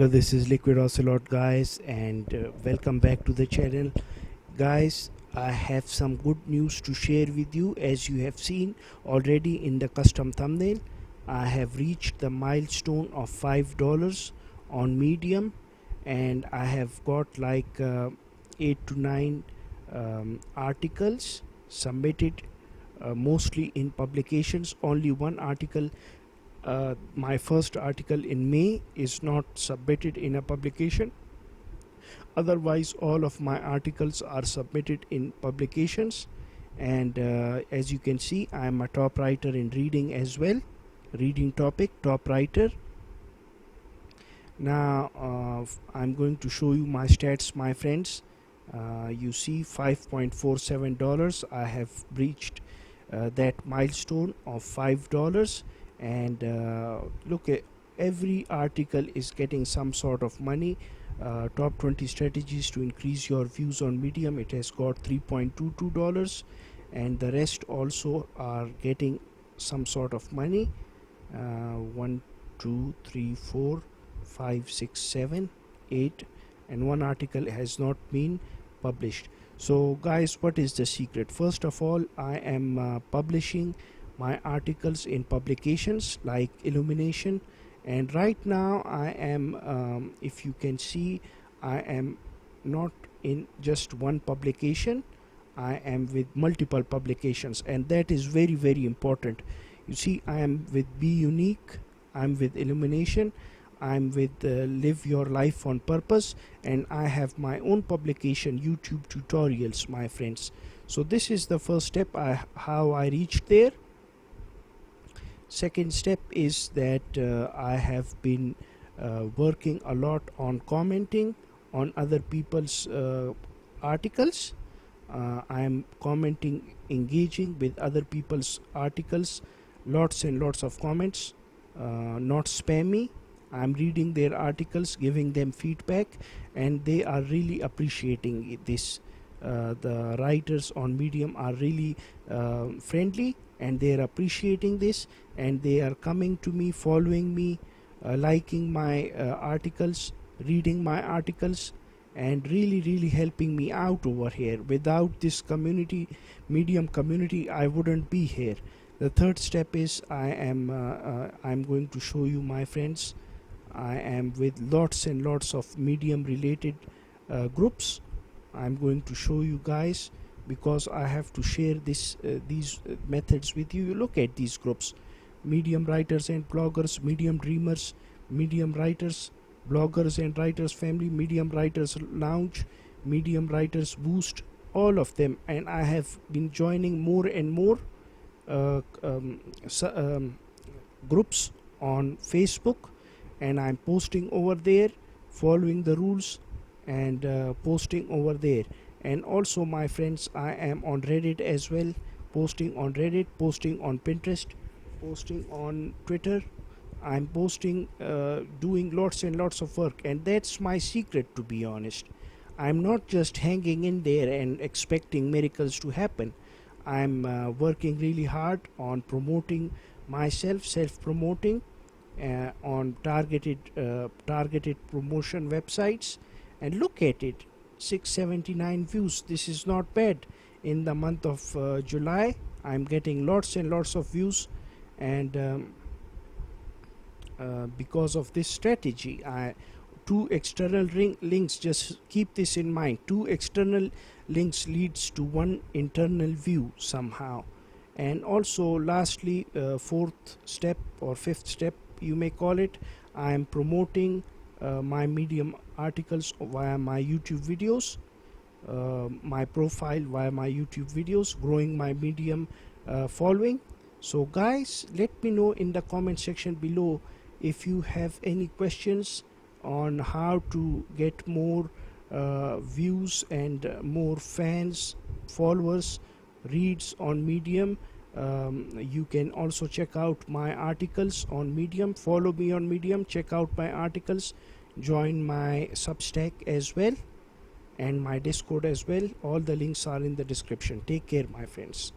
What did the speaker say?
this is Liquid Ocelot, guys, and welcome back to the channel. Guys, I have some good news to share with you. As you have seen already in the custom thumbnail, I have reached the milestone of $5 on Medium, and I have got like 8 to 9 articles submitted, mostly in publications. Only one article, my first article in May, is not submitted in a publication. Otherwise all of my articles are submitted in publications. And as you can see, I am a top writer in reading as well. Reading topic, top writer. Now I'm going to show you my stats, my friends. You see $5.47. I have reached that milestone of $5, and look at every article is getting some sort of money. Top 20 strategies to increase your views on Medium, it has got $3.22, and the rest also are getting some sort of money. 1 2 3 4 5 6 7 8, and one article has not been published. So guys, what is the secret? First of all, I am publishing my articles in publications like Illumination, and right now I am, if you can see, I am not in just one publication. I am with multiple publications, and that is very, very important. You see, I am with Be Unique, I'm with Illumination, I'm with Live Your Life on Purpose, and I have my own publication, YouTube tutorials, my friends. So this is the first step, how I reached there. Second step is that I have been working a lot on commenting on other people's articles. I am commenting, engaging with other people's articles, lots and lots of comments, not spammy. I'm reading their articles, giving them feedback, and they are really appreciating this. The writers on Medium are really friendly, and they are appreciating this, and they are coming to me, following me, liking my articles, reading my articles, and really helping me out over here. Without this community, Medium community, I wouldn't be here. The third step is I'm going to show you, my friends, I am with lots and lots of Medium related groups. I'm going to show you guys, because I have to share these methods with you. You look at these groups: Medium writers and bloggers, Medium dreamers, Medium writers, bloggers and writers family, Medium writers lounge, Medium writers boost, all of them. And I have been joining more and more groups on Facebook, and I'm posting over there, following the rules, and posting over there. And also, my friends, I am on Reddit as well, posting on Reddit, posting on Pinterest, posting on Twitter. I'm posting, doing lots and lots of work, and that's my secret, to be honest. I'm not just hanging in there and expecting miracles to happen. I'm working really hard on promoting myself, self-promoting, on targeted promotion websites. And look at it, 679 views. This is not bad. In the month of July, I'm getting lots and lots of views, and because of this strategy, two external links, just keep this in mind, two external links leads to one internal view somehow. And also, lastly, fourth step or fifth step, you may call it, I am promoting my Medium articles via my YouTube videos, my profile via my YouTube videos, growing my Medium following. So guys, let me know in the comment section below if you have any questions on how to get more views and more fans, followers, reads on Medium. You can also check out my articles on Medium. Follow me on Medium, check out my articles, join my Substack as well, and my Discord as well. All the links are in the description. Take care, my friends.